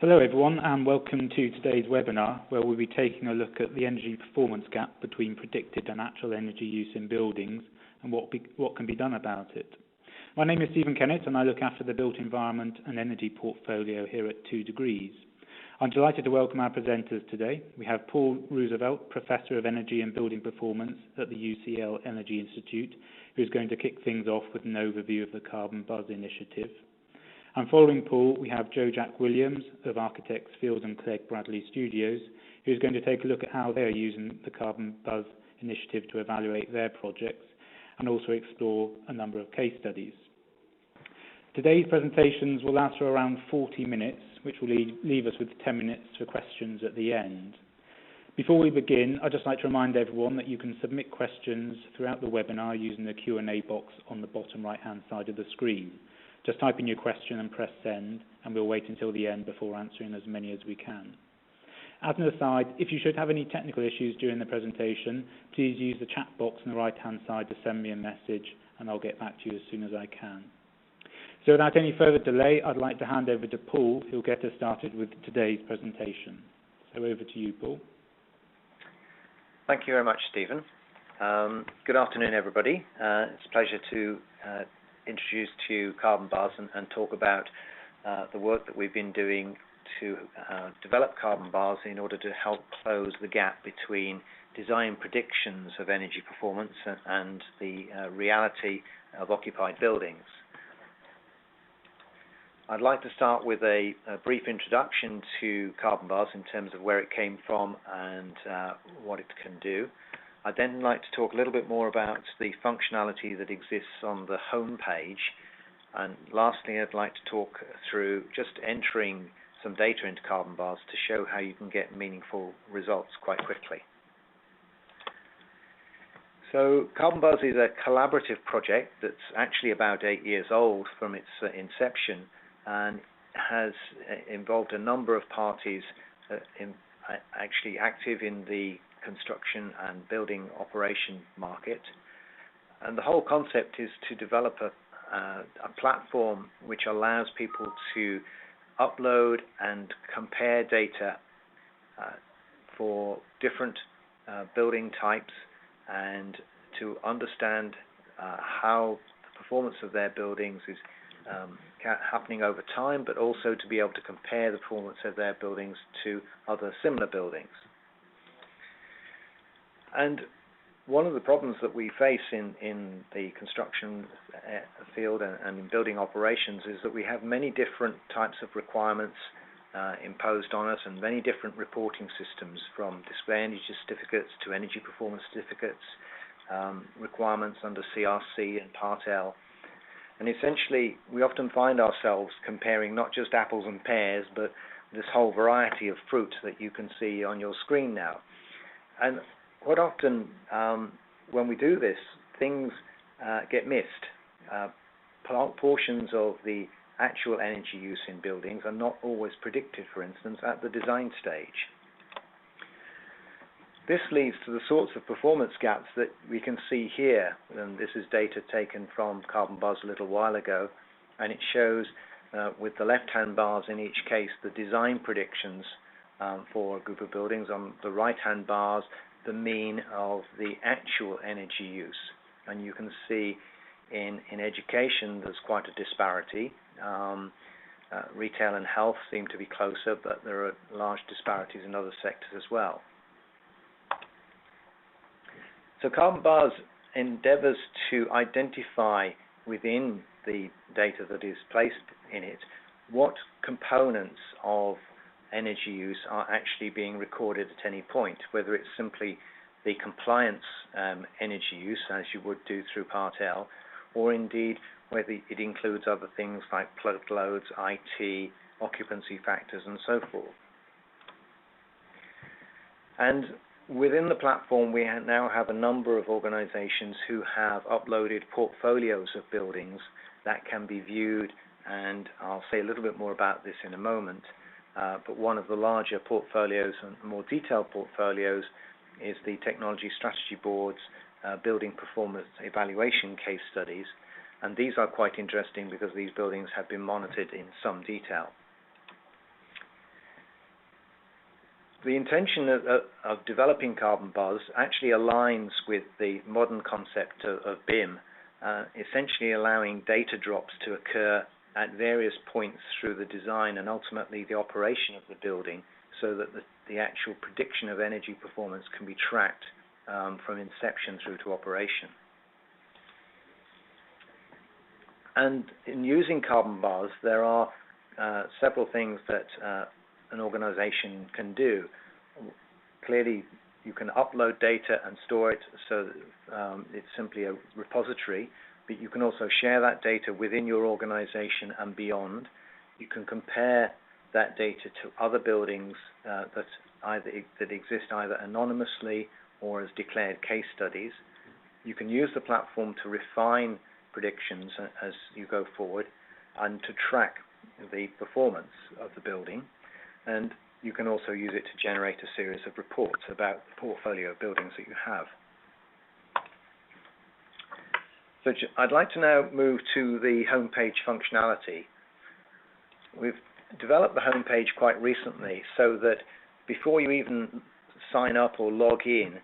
Hello everyone, and welcome to today's webinar where we'll be taking a look at the energy performance gap between predicted and actual energy use in buildings and what can be done about it. My name is Stephen Kennett and I look after the built environment and energy portfolio here at 2 Degrees. I'm delighted to welcome our presenters today. We have Paul Roosevelt, Professor of Energy and Building Performance at the UCL Energy Institute, who's going to kick things off with an overview of the CarbonBuzz initiative. And following Paul, we have Joe Jack Williams of Architects Field and Clegg Bradley Studios, who's going to take a look at how they're using the CarbonBuzz initiative to evaluate their projects and also explore a number of case studies. Today's presentations will last for around 40 minutes, which will leave us with 10 minutes for questions at the end. Before we begin, I'd just like to remind everyone that you can submit questions throughout the webinar using the Q&A box on the bottom right-hand side of the screen. Just type in your question and press send, and we'll wait until the end before answering as many as we can. As an aside, if you should have any technical issues during the presentation, please use the chat box on the right-hand side to send me a message, and I'll get back to you as soon as I can. So without any further delay, I'd like to hand over to Paul, who'll get us started with today's presentation. So over to you, Paul. Thank you very much, Stephen. Good afternoon, everybody. It's a pleasure to introduce to you CarbonBuzz and talk about the work that we've been doing to develop CarbonBuzz in order to help close the gap between design predictions of energy performance and the reality of occupied buildings. I'd like to start with a brief introduction to CarbonBuzz in terms of where it came from and what it can do. I'd then like to talk a little bit more about the functionality that exists on the home page. And lastly, I'd like to talk through just entering some data into CarbonBuzz to show how you can get meaningful results quite quickly. So CarbonBuzz is a collaborative project that's actually about 8 years old from its inception and has involved a number of parties actually active in the construction and building operation market. And the whole concept is to develop a platform which allows people to upload and compare data for different building types and to understand how the performance of their buildings is happening over time, but also to be able to compare the performance of their buildings to other similar buildings. And one of the problems that we face in the construction field and in building operations is that we have many different types of requirements imposed on us and many different reporting systems, from display energy certificates to energy performance certificates, requirements under CRC and Part L. And essentially, we often find ourselves comparing not just apples and pears, but this whole variety of fruit that you can see on your screen now. And quite often, when we do this, things get missed. Portions of the actual energy use in buildings are not always predicted, for instance, at the design stage. This leads to the sorts of performance gaps that we can see here. And this is data taken from CarbonBuzz a little while ago, and it shows with the left-hand bars in each case the design predictions for a group of buildings. On the right-hand bars, the mean of the actual energy use. And you can see in education there's quite a disparity. Retail and health seem to be closer, but there are large disparities in other sectors as well. So CarbonBuzz endeavors to identify within the data that is placed in it what components of energy use are actually being recorded at any point, whether it's simply the compliance energy use, as you would do through Part L, or indeed whether it includes other things like plugged loads, IT, occupancy factors, and so forth. And within the platform, we now have a number of organizations who have uploaded portfolios of buildings that can be viewed, and I'll say a little bit more about this in a moment. But one of the larger portfolios and more detailed portfolios is the Technology Strategy Board's building performance evaluation case studies. And these are quite interesting because these buildings have been monitored in some detail. The intention of developing CarbonBuzz actually aligns with the modern concept of BIM, essentially allowing data drops to occur at various points through the design and ultimately the operation of the building, so that the actual prediction of energy performance can be tracked from inception through to operation. And in using CarbonBuzz, there are several things that an organization can do. Clearly, you can upload data and store it, so it's simply a repository, but you can also share that data within your organization and beyond. You can compare that data to other buildings that exist either anonymously or as declared case studies. You can use the platform to refine predictions as you go forward and to track the performance of the building, and you can also use it to generate a series of reports about the portfolio of buildings that you have. So I'd like to now move to the homepage functionality. We've developed the homepage quite recently so that before you even sign up or log in,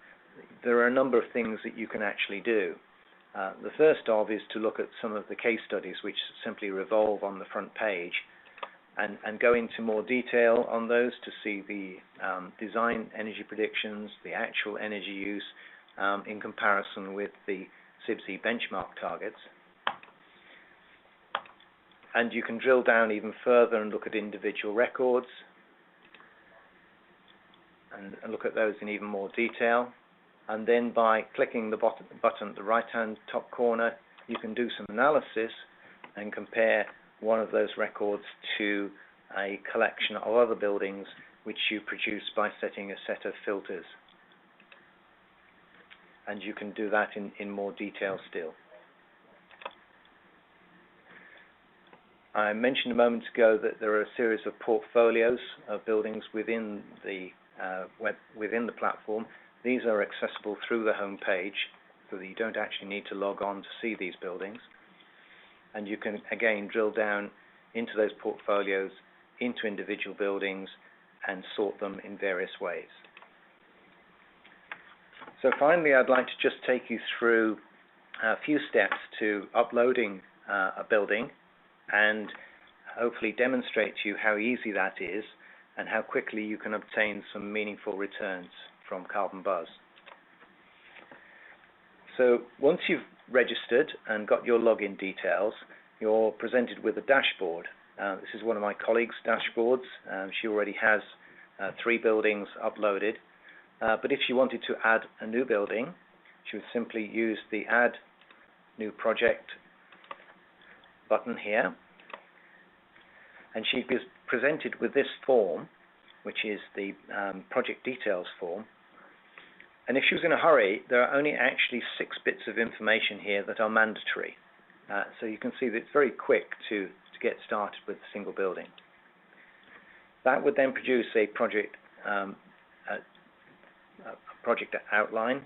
there are a number of things that you can actually do. The first of is to look at some of the case studies which simply revolve on the front page and go into more detail on those to see the design energy predictions, the actual energy use in comparison with the CIBSE benchmark targets. And you can drill down even further and look at individual records and look at those in even more detail. And then by clicking the button at the right-hand top corner, you can do some analysis and compare one of those records to a collection of other buildings which you produce by setting a set of filters. And you can do that in more detail still. I mentioned a moment ago that there are a series of portfolios of buildings within the within the platform. These are accessible through the home page, so that you don't actually need to log on to see these buildings. And you can again drill down into those portfolios, into individual buildings, and sort them in various ways. So finally, I'd like to just take you through a few steps to uploading a building and hopefully demonstrate to you how easy that is and how quickly you can obtain some meaningful returns from CarbonBuzz. So once you've registered and got your login details, you're presented with a dashboard. This is one of my colleagues' dashboards. She already has 3 buildings uploaded. But if she wanted to add a new building, she would simply use the Add New Project button here. And she'd be presented with this form, which is the project details form. And if she was in a hurry, there are only actually 6 bits of information here that are mandatory. So you can see that it's very quick to get started with a single building. That would then produce a project outline,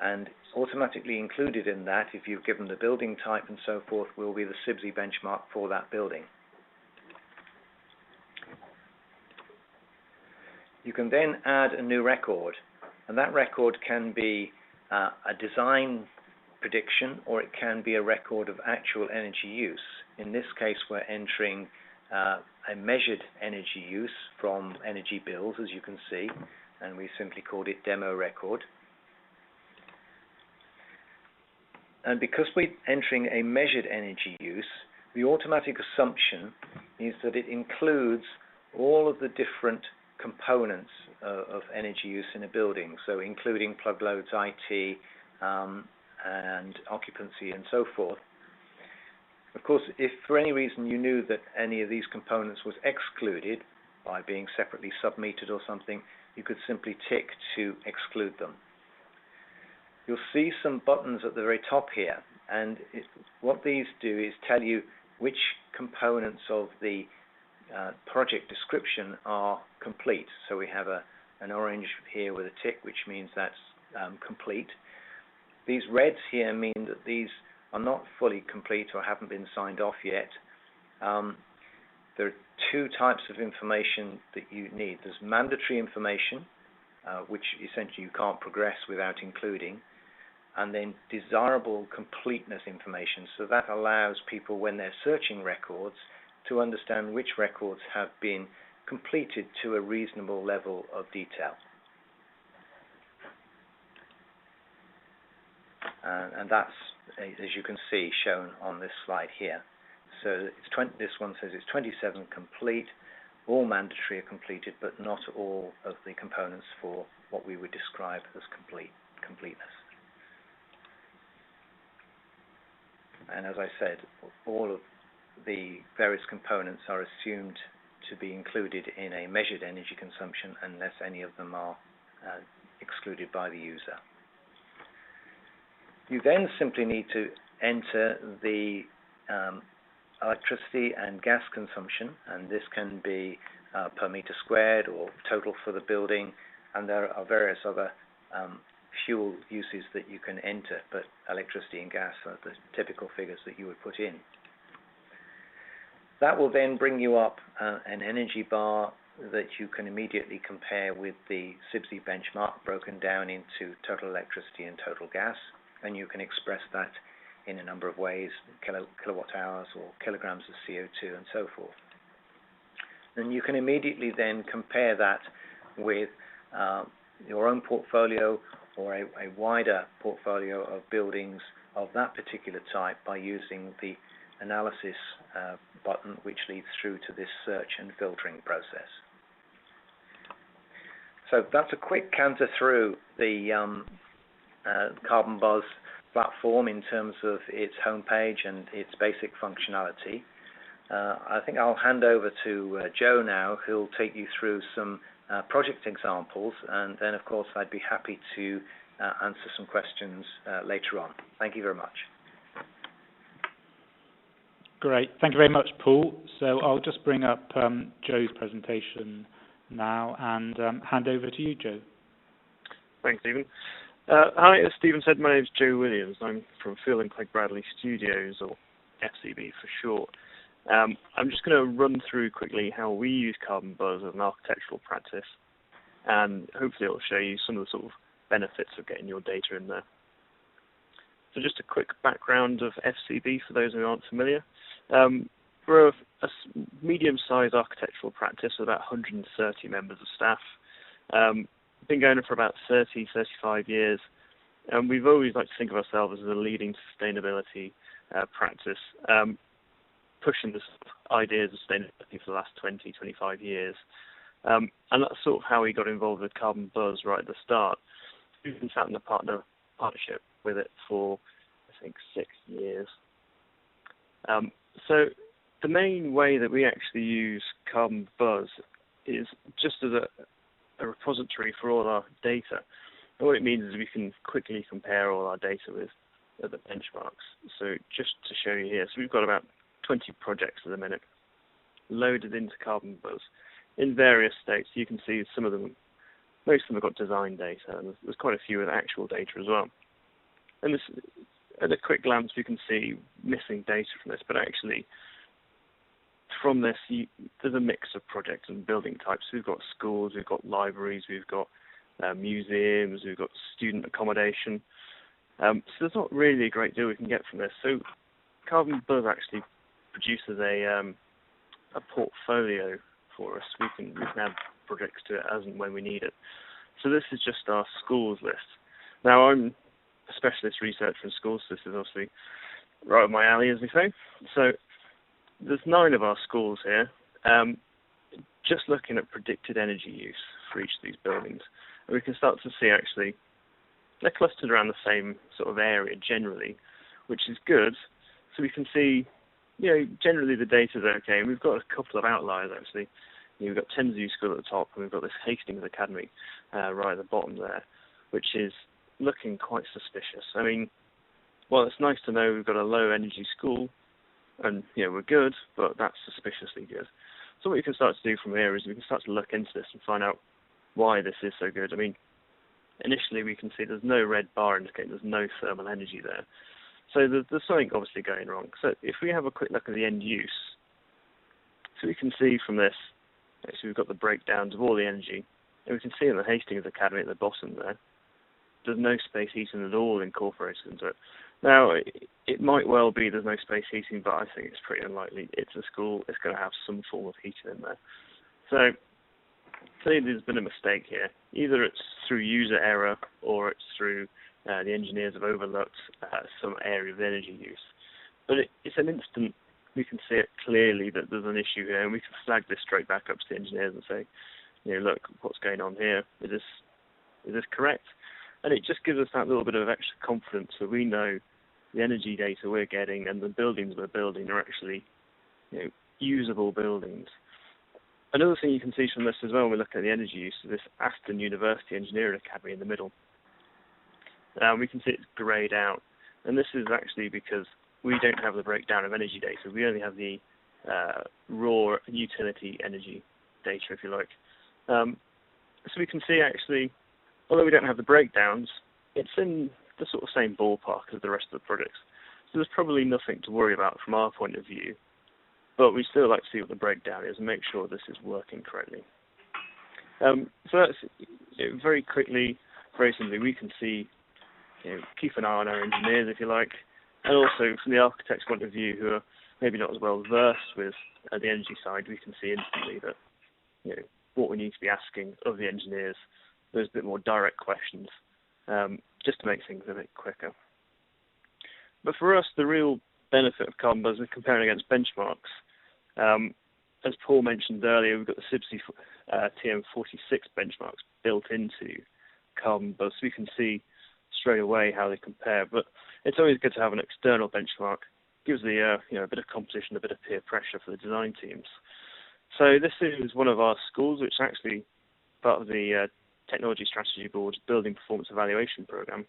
and automatically included in that, if you've given the building type and so forth, will be the CIBSE benchmark for that building. You can then add a new record, and that record can be a design prediction, or it can be a record of actual energy use. In this case, we're entering a measured energy use from energy bills, as you can see, and we simply called it demo record. And because we're entering a measured energy use, the automatic assumption is that it includes all of the different components of energy use in a building, so including plug loads, IT, and occupancy, and so forth. Of course, if for any reason you knew that any of these components was excluded by being separately submetered or something, you could simply tick to exclude them. You'll see some buttons at the very top here, and what these do is tell you which components of the project description are complete. So we have an orange here with a tick, which means that's complete. These reds here mean that these are not fully complete or haven't been signed off yet. There are 2 types of information that you need. There's mandatory information, which essentially you can't progress without including, and then desirable completeness information. So that allows people, when they're searching records, to understand which records have been completed to a reasonable level of detail. And that's, as you can see, shown on this slide here. So this one says it's 27 complete, all mandatory are completed, but not all of the components for what we would describe as completeness. And as I said, all of the various components are assumed to be included in a measured energy consumption unless any of them are excluded by the user. You then simply need to enter the electricity and gas consumption, and this can be per meter squared or total for the building, and there are various other fuel uses that you can enter, but electricity and gas are the typical figures that you would put in. That will then bring you up an energy bar that you can immediately compare with the CIBSE benchmark, broken down into total electricity and total gas, and you can express that in a number of ways, kilowatt hours or kilograms of CO2 and so forth. And you can immediately then compare that with your own portfolio or a wider portfolio of buildings of that particular type by using the analysis button, which leads through to this search and filtering process. So that's a quick canter through the CarbonBuzz platform in terms of its homepage and its basic functionality. I think I'll hand over to Joe now, who'll take you through some project examples, and then of course I'd be happy to answer some questions later on. Thank you very much. Great, thank you very much, Paul. So I'll just bring up Joe's presentation now and hand over to you, Joe. Thanks, Stephen. Hi, as Stephen said, my name is Joe Williams. I'm from Afield and Clegg Bradley Studios, or FCB for short. I'm just going to run through quickly how we use CarbonBuzz as an architectural practice, and hopefully it'll show you some of the sort of benefits of getting your data in there. So just a quick background of FCB for those who aren't familiar. We're a medium-sized architectural practice with about 130 members of staff. Been going for about 30, 35 years, and we've always liked to think of ourselves as a leading sustainability practice, pushing the ideas of sustainability for the last 20, 25 years. And that's sort of how we got involved with CarbonBuzz right at the start. We've been sat in a partnership with it for, I think, 6 years. So the main way that we actually use CarbonBuzz is just as a repository for all our data. And what it means is we can quickly compare all our data with other benchmarks. So just to show you here, so we've got about 20 projects at the minute loaded into CarbonBuzz in various states. You can see some of them, most of them have got design data, and there's quite a few with actual data as well. And this, at a quick glance, we can see missing data from this, but actually from this, there's a mix of projects and building types. We've got schools, we've got libraries, we've got museums, we've got student accommodation. So there's not really a great deal we can get from this. So CarbonBuzz actually produces a portfolio for us. We can add projects to it as and when we need it. So this is just our schools list. Now I'm a specialist researcher in schools, so this is obviously right up my alley, as we say. So there's 9 of our schools here, just looking at predicted energy use for each of these buildings. And we can start to see actually they're clustered around the same sort of area generally, which is good. So we can see, generally the data's okay. And we've got a couple of outliers actually. We've got Thames View School at the top, and we've got this Hastings Academy right at the bottom there, which is looking quite suspicious. I mean, well, it's nice to know we've got a low energy school, and we're good, but that's suspiciously good. So what you can start to do from here is we can start to look into this and find out why this is so good. I mean, initially we can see there's no red bar indicating there's no thermal energy there. So there's something obviously going wrong. So if we have a quick look at the end use, so we can see from this, actually we've got the breakdowns of all the energy And we can see in the Hastings Academy at the bottom there, there's no space heating at all incorporated into it. Now, it might well be there's no space heating, but I think it's pretty unlikely. It's a school, it's going to have some form of heating in there. So, clearly there's been a mistake here. Either it's through user error or it's through the engineers have overlooked some area of the energy use. But it's an instant, we can see it clearly that there's an issue here, and we can flag this straight back up to the engineers and say, look, what's going on here? Is this correct? And it just gives us that little bit of extra confidence that we know the energy data we're getting and the buildings we're building are actually usable buildings. Another thing you can see from this as well when we look at the energy use is this Aston University Engineering Academy in the middle. We can see it's greyed out. And this is actually because we don't have the breakdown of energy data. We only have the raw utility energy data, if you like. So we can see actually, although we don't have the breakdowns, it's in the sort of same ballpark as the rest of the projects. So there's probably nothing to worry about from our point of view, but we still like to see what the breakdown is and make sure this is working correctly. So that's very quickly, very simply, we can see, keep an eye on our engineers, if you like, and also from the architect's point of view, who are maybe not as well versed with the energy side, we can see instantly that what we need to be asking of the engineers, those bit more direct questions, just to make things a bit quicker. But for us, the real benefit of CarbonBuzz is comparing against benchmarks. As Paul mentioned earlier, we've got the CIBSE TM46 benchmarks built into CarbonBuzz, so we can see straight away how they compare. But it's always good to have an external benchmark. Gives the a bit of competition, a bit of peer pressure for the design teams. So this is one of our schools, which is actually part of the Technology Strategy Board's Building Performance Evaluation Program,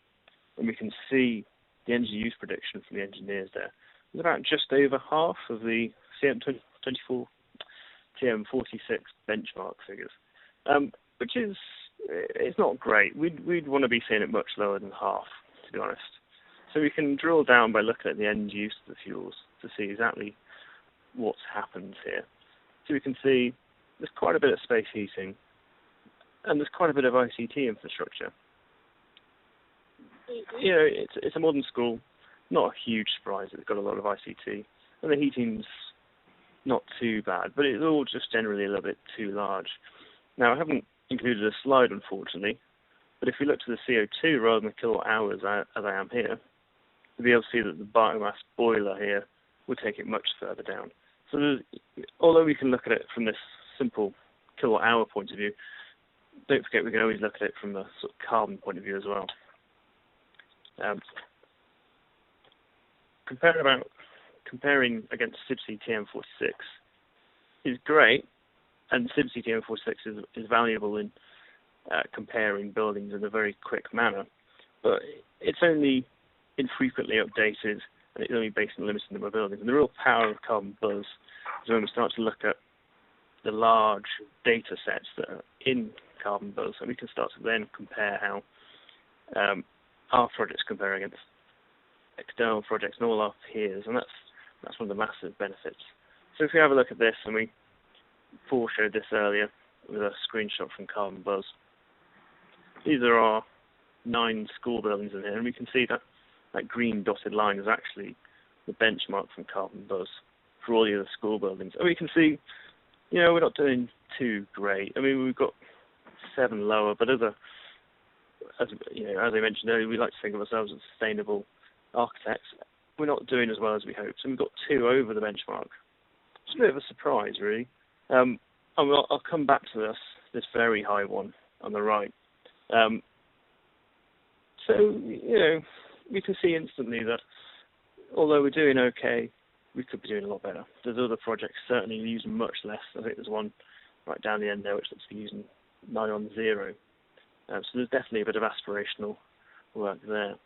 and we can see the energy use prediction from the engineers there. It's about just over half of the TM46 benchmark figures, which is it's not great. We'd want to be seeing it much lower than half, to be honest. So we can drill down by looking at the end use of the fuels to see exactly what's happened here. So we can see there's quite a bit of space heating, and there's quite a bit of ICT infrastructure. It's a modern school, not a huge surprise. It's got a lot of ICT, and the heating's not too bad, but it's all just generally a little bit too large. Now, I haven't included a slide, unfortunately, but if we look to the CO2 rather than the kilowatt hours as I am here, we'll be able to see that the biomass boiler here would take it much further down. So although we can look at it from this simple kilowatt hour point of view, don't forget we can always look at it from the sort of carbon point of view as well. Comparing against CIBSE TM46 is great, and CIBSE TM46 is valuable in comparing buildings in a very quick manner, but it's only infrequently updated, and it's only based on a limited number of buildings. And the real power of CarbonBuzz is when we start to look at the large data sets that are in CarbonBuzz, and we can start to then compare how our projects compare against external projects and all our peers, and that's one of the massive benefits. So if we have a look at this, and Paul showed this earlier with a screenshot from CarbonBuzz. These are our 9 school buildings in here, and we can see that green dotted line is actually the benchmark from CarbonBuzz for all the other school buildings. And we can see, we're not doing too great. I mean, we've got 7 lower, but as I mentioned earlier, we like to think of ourselves as sustainable architects. We're not doing as well as we hoped, and we've got 2 over the benchmark. It's a bit of a surprise, really. I'll come back to this very high one on the right. We can see instantly that although we're doing okay, we could be doing a lot better. There's other projects certainly using much less. I think there's one right down the end there which looks to be using 9 on 0. So there's definitely a bit of aspirational work there.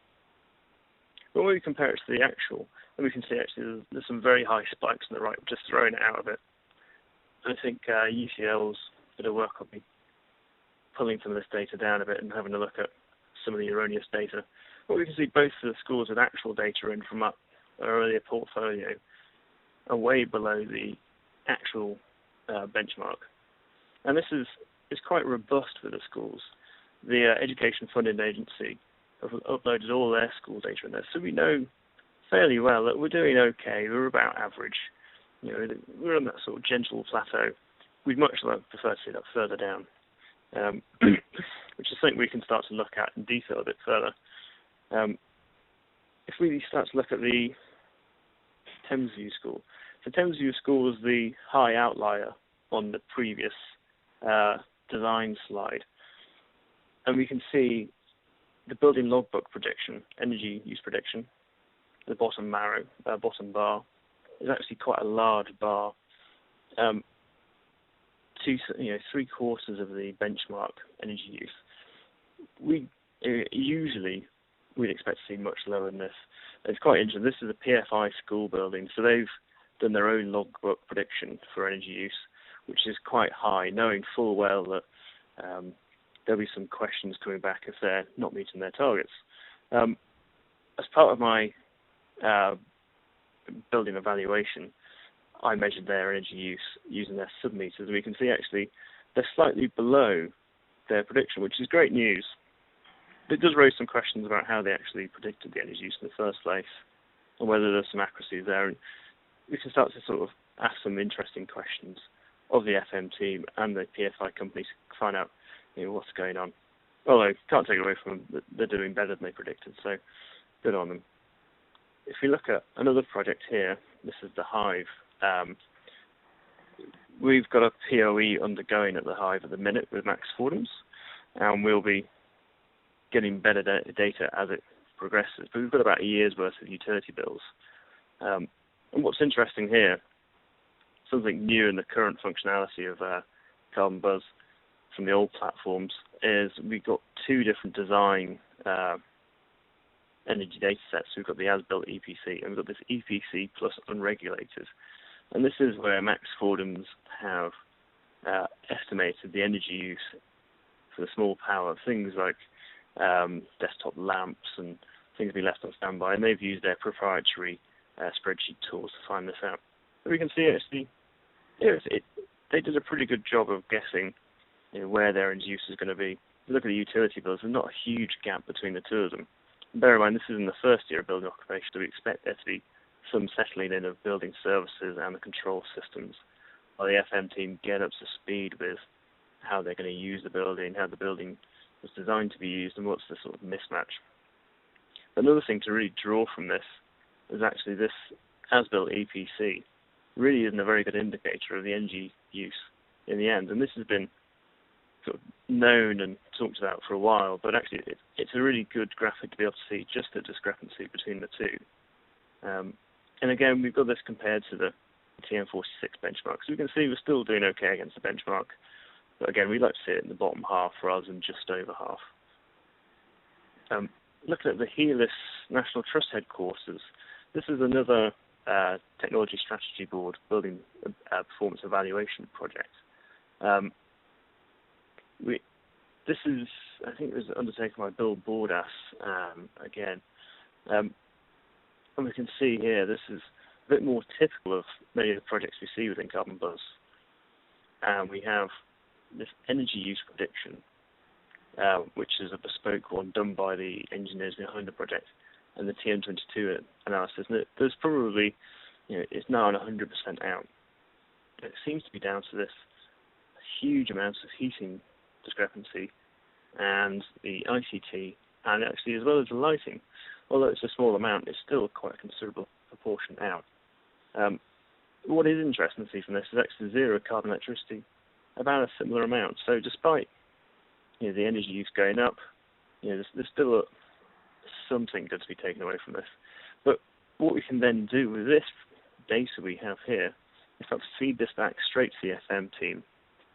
But when we compare it to the actual, then we can see actually there's some very high spikes on the right, just throwing it out of it. And I think UCL's bit of work will be pulling some of this data down a bit and having a look at some of the erroneous data. But we can see both of the schools with actual data in from our earlier portfolio are way below the actual benchmark. And this is quite robust for the schools. The Education Funding Agency have uploaded all their school data in there, so we know fairly well that we're doing okay. We're about average. We're on that sort of gentle plateau. We'd much prefer to see that further down, which is something we can start to look at in detail a bit further. If we start to look at the Thamesview School, so Thamesview School was the high outlier on the previous design slide, and we can see the building logbook prediction, energy use prediction, the bottom bar is actually quite a large bar. 3/4 of the benchmark energy use. We'd expect to see much lower than this. It's quite interesting. This is a PFI school building, so they've done their own logbook prediction for energy use, which is quite high, knowing full well that there'll be some questions coming back if they're not meeting their targets. As part of my building evaluation, I measured their energy use using their submeters, and we can see actually they're slightly below their prediction, which is great news. But it does raise some questions about how they actually predicted the energy use in the first place, and whether there's some accuracy there. And we can start to sort of ask some interesting questions of the FM team and the PFI companies to find out what's going on. Although, can't take it away from them, they're doing better than they predicted, so good on them. If we look at another project here, this is the Hive. We've got a POE undergoing at the Hive at the minute with Max Fordham's, and we'll be getting better data as it progresses. But we've got about a year's worth of utility bills. And what's interesting here, something new in the current functionality of CarbonBuzz from the old platforms, is we've got two different design energy data sets. We've got the as-built EPC, and we've got this EPC plus unregulated. And this is where Max Fordham's have estimated the energy use for the small power, things like desktop lamps and things being left on standby, and they've used their proprietary spreadsheet tools to find this out. But we can see actually, they did a pretty good job of guessing where their energy use is going to be. If you look at the utility bills, there's not a huge gap between the two of them. And bear in mind, this is in the first year of building occupation, so we expect there to be some settling in of building services and the control systems, while the FM team get up to speed with how they're going to use the building, how the building was designed to be used, and what's the sort of mismatch. Another thing to really draw from this is actually this as-built EPC really isn't a very good indicator of the energy use in the end, and this has been sort of known and talked about for a while, but actually it's a really good graphic to be able to see just the discrepancy between the two. And again, we've got this compared to the TM46 benchmark, so we can see we're still doing okay against the benchmark, but again, we'd like to see it in the bottom half rather than just over half. Looking at the Helix National Trust headquarters, this is another technology strategy board building performance evaluation project. This is, I think it was undertaken by Bill Bordas again. And we can see here, this is a bit more typical of many of the projects we see within CarbonBuzz. And we have this energy use prediction, which is a bespoke one done by the engineers behind the project, and the TM22 analysis. And there's probably, it's now 100% out. It seems to be down to this huge amount of heating discrepancy and the ICT, and actually as well as the lighting. Although it's a small amount, it's still quite a considerable proportion out. What is interesting to see from this is actually zero carbon electricity, about a similar amount. So despite the energy use going up, there's still something good to be taken away from this. But what we can then do with this data we have here is start to feed this back straight to the FM team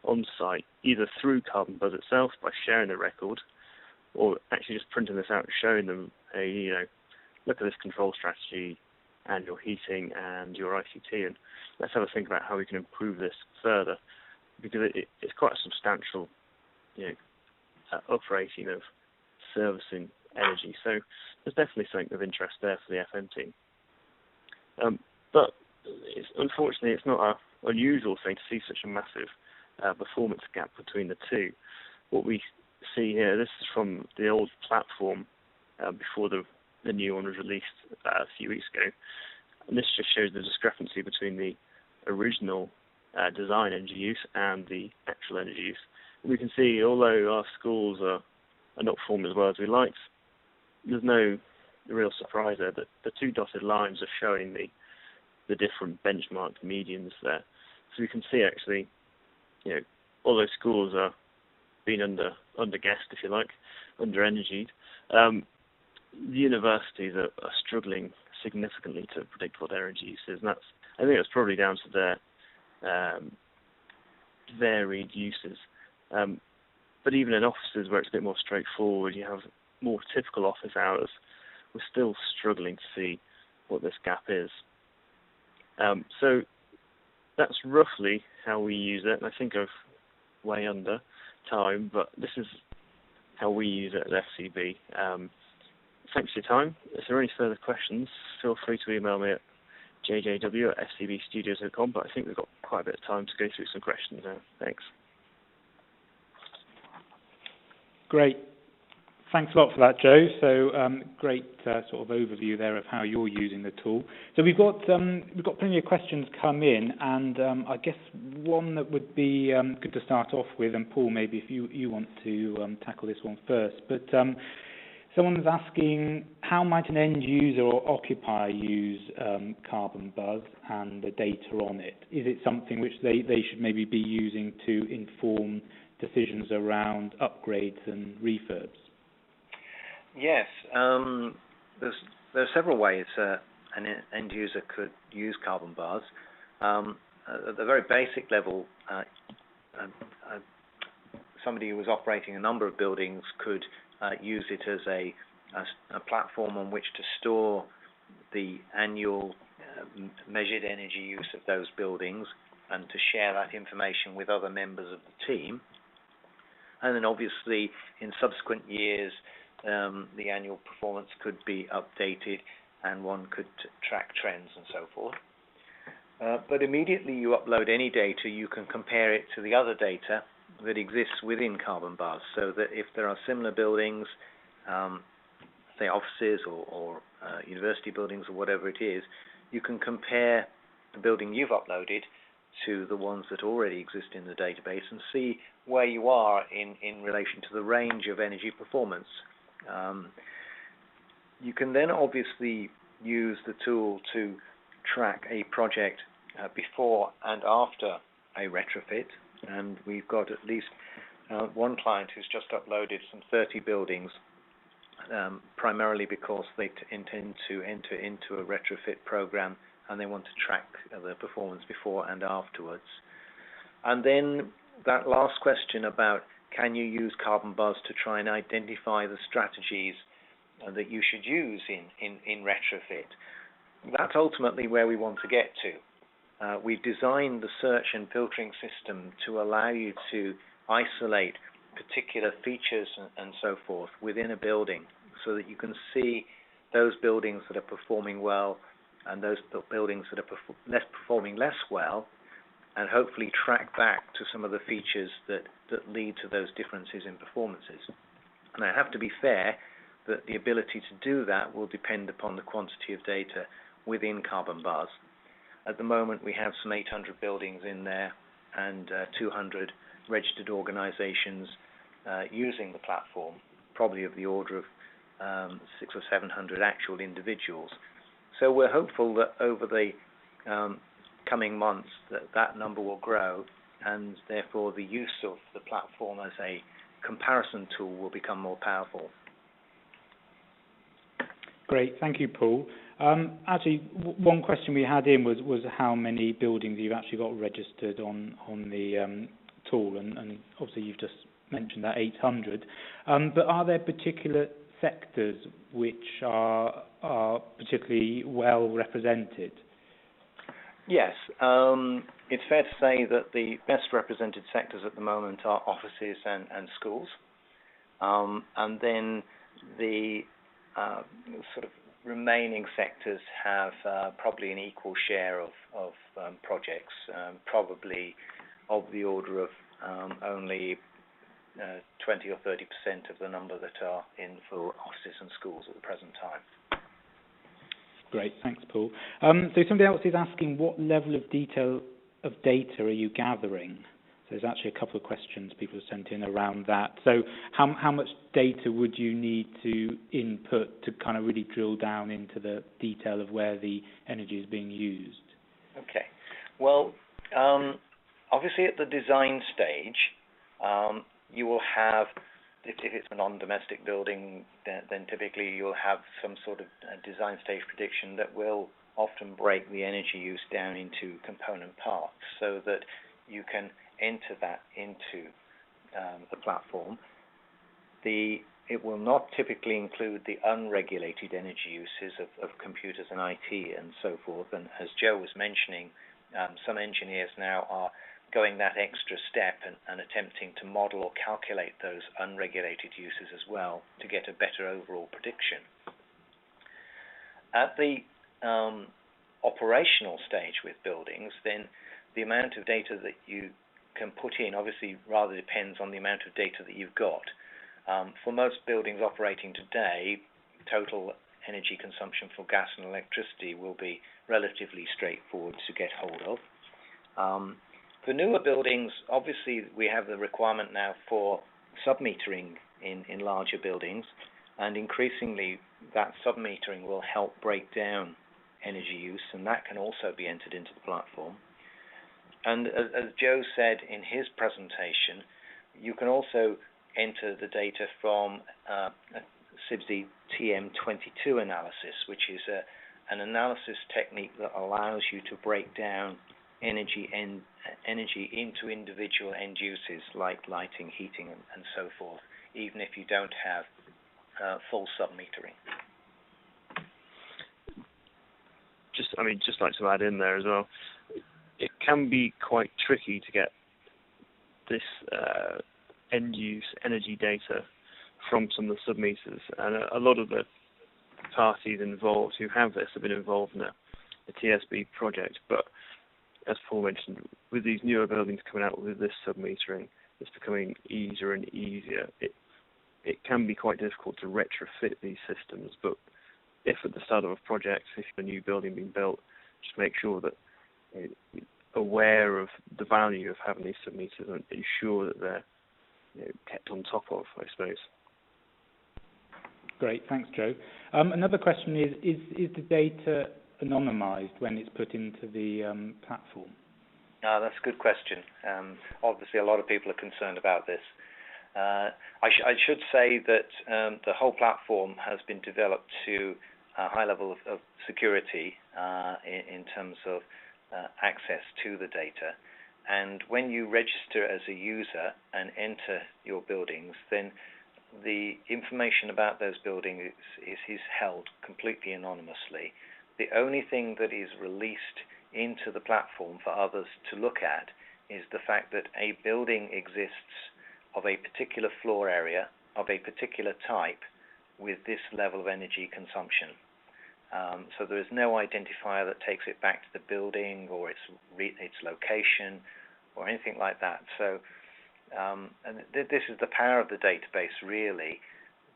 on site, either through CarbonBuzz itself by sharing the record, or actually just printing this out and showing them, hey, look at this control strategy and your heating and your ICT, and let's have a think about how we can improve this further, because it's quite a substantial uprating of servicing energy. So there's definitely something of interest there for the FM team. But unfortunately, it's not an unusual thing to see such a massive performance gap between the two. What we see here, this is from the old platform before the new one was released a few weeks ago, and this just shows the discrepancy between the original design energy use and the actual energy use. And we can see, although our schools are not performing as well as we liked, there's no real surprise there that the two dotted lines are showing the different benchmark medians there. So we can see actually, although schools are being under-gassed, if you like, under-energied, the universities are struggling significantly to predict what their energy use is, and I think that's probably down to their varied uses. But even in offices where it's a bit more straightforward, you have more typical office hours, we're still struggling to see what this gap is. So that's roughly how we use it, and I think I've way under time, but this is how we use it at FCB. Thanks for your time. If there are any further questions, feel free to email me at jjw@fcbstudios.com, but I think we've got quite a bit of time to go through some questions now. Thanks. Great. Thanks a lot for that, Joe. So great sort of overview there of how you're using the tool. So we've got plenty of questions come in, and I guess one that would be good to start off with, and Paul, maybe if you want to tackle this one first, but someone's asking, how might an end user or occupier use CarbonBuzz and the data on it? Is it something which they should maybe be using to inform decisions around upgrades and refurbs? Yes, there are several ways an end user could use CarbonBuzz. At the very basic level, somebody who was operating a number of buildings could use it as a platform on which to store the annual measured energy use of those buildings and to share that information with other members of the team. And then obviously in subsequent years, the annual performance could be updated and one could track trends and so forth. But immediately you upload any data, you can compare it to the other data that exists within CarbonBuzz, so that if there are similar buildings, say offices or university buildings or whatever it is, you can compare the building you've uploaded to the ones that already exist in the database and see where you are in relation to the range of energy performance. You can then obviously use the tool to track a project before and after a retrofit, and we've got at least one client who's just uploaded some 30 buildings, primarily because they intend to enter into a retrofit program and they want to track the performance before and afterwards. And then that last question about can you use CarbonBuzz to try and identify the strategies that you should use in retrofit, that's ultimately where we want to get to. We've designed the search and filtering system to allow you to isolate particular features and so forth within a building, so that you can see those buildings that are performing well and those buildings that are performing less well, and hopefully track back to some of the features that lead to those differences in performances. And I have to be fair that the ability to do that will depend upon the quantity of data within CarbonBuzz. At the moment we have some 800 buildings in there and 200 registered organizations using the platform, probably of the order of 600 or 700 actual individuals. So we're hopeful that over the coming months that number will grow, and therefore the use of the platform as a comparison tool will become more powerful. Great, thank you, Paul. Actually, one question we had in was how many buildings you've actually got registered on the tool, and obviously you've just mentioned that 800. But are there particular sectors which are particularly well represented? Yes, it's fair to say that the best represented sectors at the moment are offices and schools, and then the sort of remaining sectors have probably an equal share of projects, probably of the order of only 20 or 30% of the number that are in for offices and schools at the present time. Great, thanks, Paul. So somebody else is asking, what level of detail of data are you gathering? So there's actually a couple of questions people have sent in around that. So how much data would you need to input to kind of really drill down into the detail of where the energy is being used? Okay. Well, obviously at the design stage, you will have, if it's a non-domestic building, then typically you'll have some sort of design stage prediction that will often break the energy use down into component parts so that you can enter that into the platform. It will not typically include the unregulated energy uses of computers and IT and so forth. And as Joe was mentioning, some engineers now are going that extra step and attempting to model or calculate those unregulated uses as well to get a better overall prediction. At the operational stage with buildings, then the amount of data that you can put in obviously rather depends on the amount of data that you've got. For most buildings operating today, total energy consumption for gas and electricity will be relatively straightforward to get hold of. For newer buildings, obviously we have the requirement now for submetering in larger buildings, and increasingly that submetering will help break down energy use, and that can also be entered into the platform. And as Joe said in his presentation, you can also enter the data from CIBSE TM22 analysis, which is an analysis technique that allows you to break down energy into individual end uses like lighting, heating, and so forth, even if you don't have full submetering. Just like to add in there as well, it can be quite tricky to get this end-use energy data from some of the submeters, and a lot of the parties involved who have this have been involved in a TSB project, but as Paul mentioned, with these newer buildings coming out with this submetering, it's becoming easier and easier. It can be quite difficult to retrofit these systems, but if at the start of a project, if a new building being built, just make sure that you're aware of the value of having these submeters and ensure that they're kept on top of, I suppose. Great, thanks, Joe. Another question is the data anonymized when it's put into the platform? That's a good question. Obviously, a lot of people are concerned about this. I should say that the whole platform has been developed to a high level of security in terms of access to the data. And when you register as a user and enter your buildings, then the information about those buildings is held completely anonymously. The only thing that is released into the platform for others to look at is the fact that a building exists of a particular floor area, of a particular type, with this level of energy consumption. So there is no identifier that takes it back to the building or its location or anything like that. So this is the power of the database, really,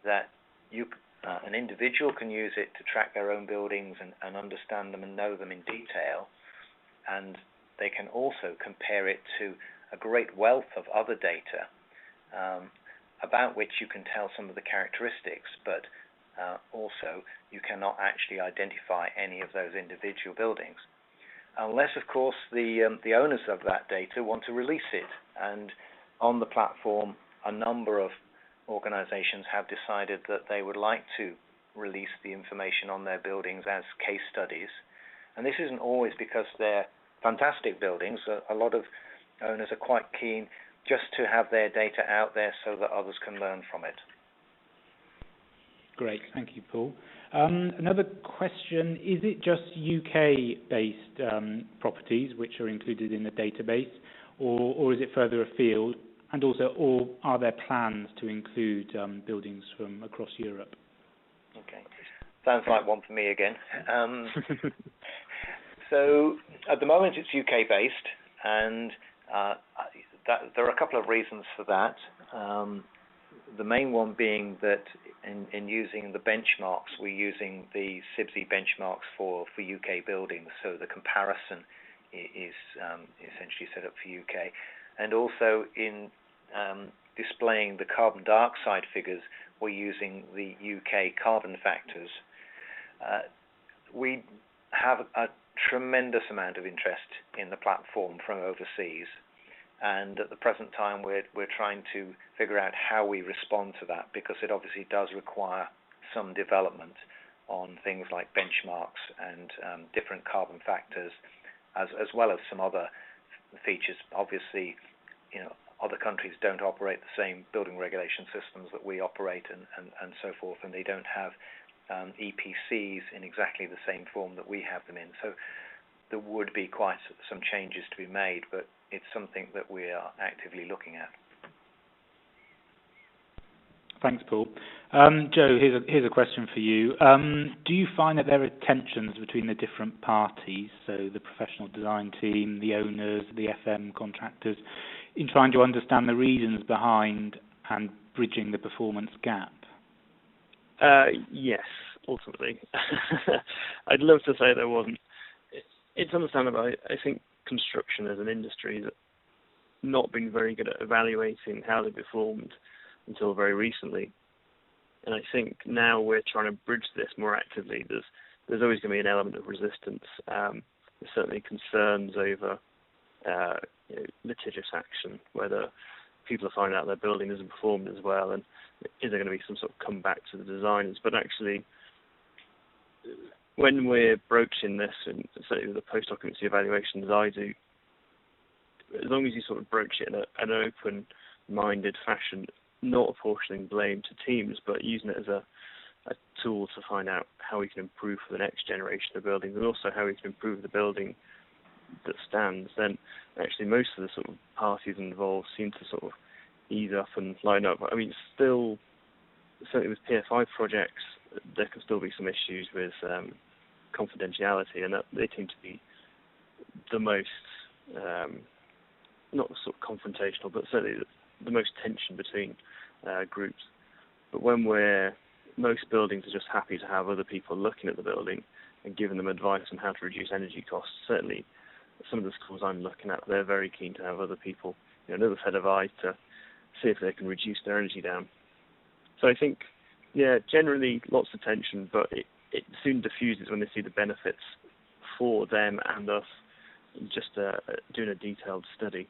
that an individual can use it to track their own buildings and understand them and know them in detail, and they can also compare it to a great wealth of other data about which you can tell some of the characteristics, but also you cannot actually identify any of those individual buildings. Unless, of course, the owners of that data want to release it. And on the platform, a number of organizations have decided that they would like to release the information on their buildings as case studies. And this isn't always because they're fantastic buildings. A lot of owners are quite keen just to have their data out there so that others can learn from it. Great, thank you, Paul. Another question, is it just UK-based properties which are included in the database, or is it further afield? And also, or are there plans to include buildings from across Europe? Okay, sounds like one for me again. So at the moment it's UK-based, and There are a couple of reasons for that. The main one being that in using the benchmarks, we're using the CIBSE benchmarks for UK buildings, so the comparison is essentially set up for UK. And also in displaying the carbon dioxide figures, we're using the UK carbon factors. We have a tremendous amount of interest in the platform from overseas, and at the present time we're trying to figure out how we respond to that, because it obviously does require some development on things like benchmarks and different carbon factors, as well as some other features. Obviously, other countries don't operate the same building regulation systems that we operate and so forth, and they don't have EPCs in exactly the same form that we have them in. So there would be quite some changes to be made, but it's something that we are actively looking at. Thanks, Paul. Joe, here's a question for you. Do you find that there are tensions between the different parties, so the professional design team, the owners, the FM contractors, in trying to understand the reasons behind and bridging the performance gap? Yes, ultimately. I'd love to say there wasn't. It's understandable. I think construction as an industry has not been very good at evaluating how they performed until very recently. And I think now we're trying to bridge this more actively. There's always going to be an element of resistance. There's certainly concerns over litigious action, whether people are finding out their building isn't performed as well, and is there going to be some sort of comeback to the designers. But actually, when we're broaching this, and certainly with the post-occupancy evaluations I do, as long as you sort of broach it in an open-minded fashion, not apportioning blame to teams, but using it as a tool to find out how we can improve for the next generation of buildings, and also how we can improve the building that stands, then actually most of the sort of parties involved seem to sort of ease up and line up. I mean, still, certainly with PFI projects, there can still be some issues with confidentiality, and that they seem to be the most, not sort of confrontational, but certainly the most tension between groups. But when most buildings are just happy to have other people looking at the building and giving them advice on how to reduce energy costs, certainly some of the schools I'm looking at, they're very keen to have other people, another set of eyes to see if they can reduce their energy down. So I think, generally lots of tension, but it soon diffuses when they see the benefits for them and us, just doing a detailed study.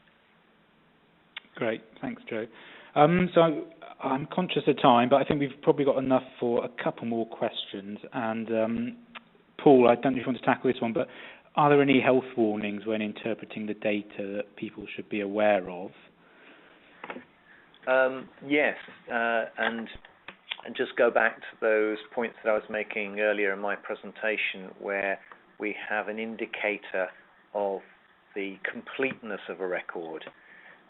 Great, thanks, Joe. So I'm conscious of time, but I think we've probably got enough for a couple more questions. And Paul, I don't know if you want to tackle this one, but are there any health warnings when interpreting the data that people should be aware of? Yes, and just go back to those points that I was making earlier in my presentation, where we have an indicator of the completeness of a record.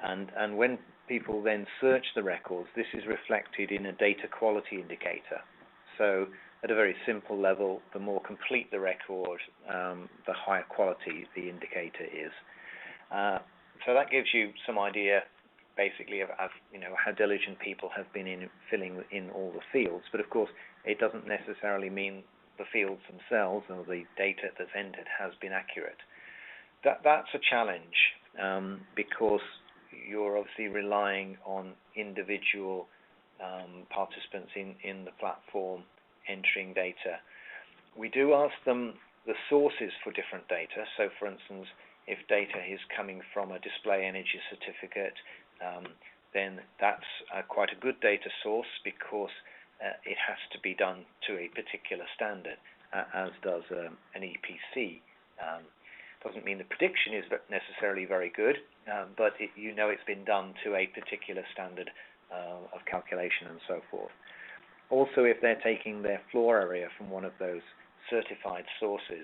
And when people then search the records, this is reflected in a data quality indicator. So at a very simple level, the more complete the record, the higher quality the indicator is. So that gives you some idea, basically, of how diligent people have been in filling in all the fields. But of course, it doesn't necessarily mean the fields themselves or the data that's entered has been accurate. That's a challenge, because you're obviously relying on individual participants in the platform entering data. We do ask them the sources for different data. So, for instance, if data is coming from a display energy certificate, then that's quite a good data source, because it has to be done to a particular standard, as does an EPC. Doesn't mean the prediction is necessarily very good, but it's been done to a particular standard of calculation and so forth. Also, if they're taking their floor area from one of those certified sources,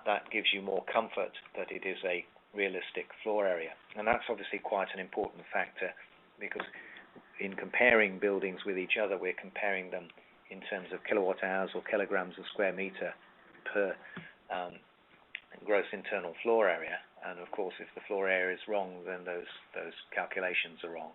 that gives you more comfort that it is a realistic floor area. And that's obviously quite an important factor, because in comparing buildings with each other, we're comparing them in terms of kilowatt hours or kilograms of square meter per gross internal floor area, And of course, if the floor area is wrong, then those calculations are wrong.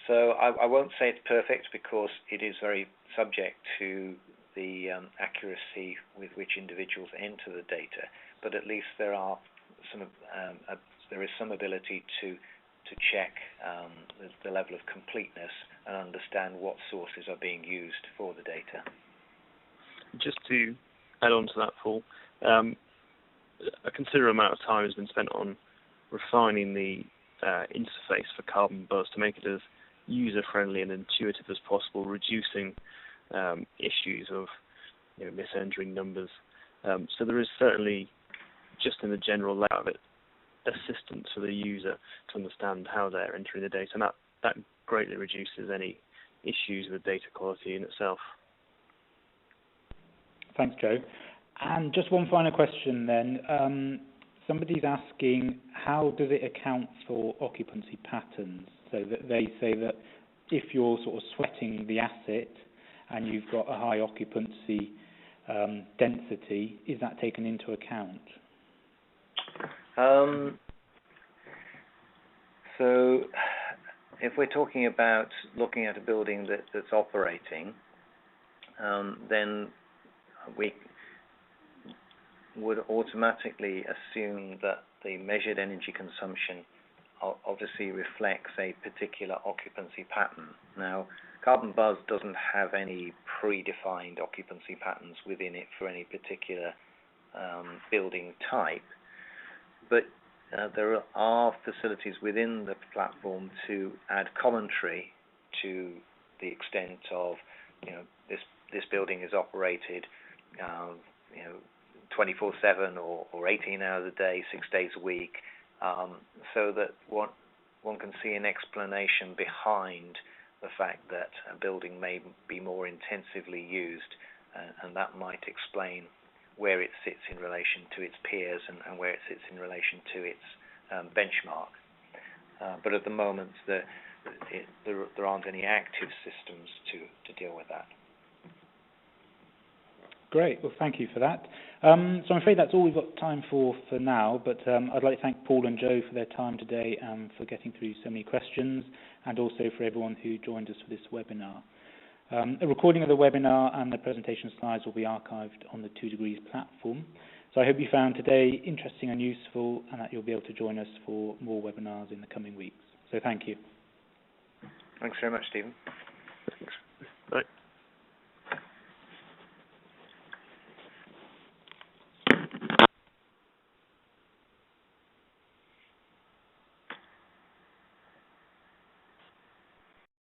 So I won't say it's perfect because it is very subject to the accuracy with which individuals enter the data. But at least there is some ability to check the level of completeness and understand what sources are being used for the data. Just to add on to that, Paul, a considerable amount of time has been spent on refining the interface for CarbonBuzz to make it as user-friendly and intuitive as possible, reducing issues of misentering numbers. So there is certainly, just in the general layout of it, assistance for the user to understand how they're entering the data, and that greatly reduces any issues with data quality in itself. Thanks, Joe. And just one final question then. Somebody's asking, how does it account for occupancy patterns? So that they say that if you're sort of sweating the asset and you've got a high occupancy density, is that taken into account? So if we're talking about looking at a building that's operating, then we would automatically assume that the measured energy consumption obviously reflects a particular occupancy pattern. Now, CarbonBuzz doesn't have any predefined occupancy patterns within it for any particular building type, but there are facilities within the platform to add commentary to the extent of, this building is operated 24/7 or 18 hours a day, 6 days a week, so that one can see an explanation behind the fact that a building may be more intensively used, and that might explain where it sits in relation to its peers and where it sits in relation to its benchmark. But at the moment, there aren't any active systems to deal with that. Great. Well, thank you for that. So I'm afraid that's all we've got time for now, but I'd like to thank Paul and Joe for their time today and for getting through so many questions, and also for everyone who joined us for this webinar. A recording of the webinar and the presentation slides will be archived on the 2 Degrees platform. So I hope you found today interesting and useful, and that you'll be able to join us for more webinars in the coming weeks. So thank you. Thanks very much, Stephen. Thanks. Bye.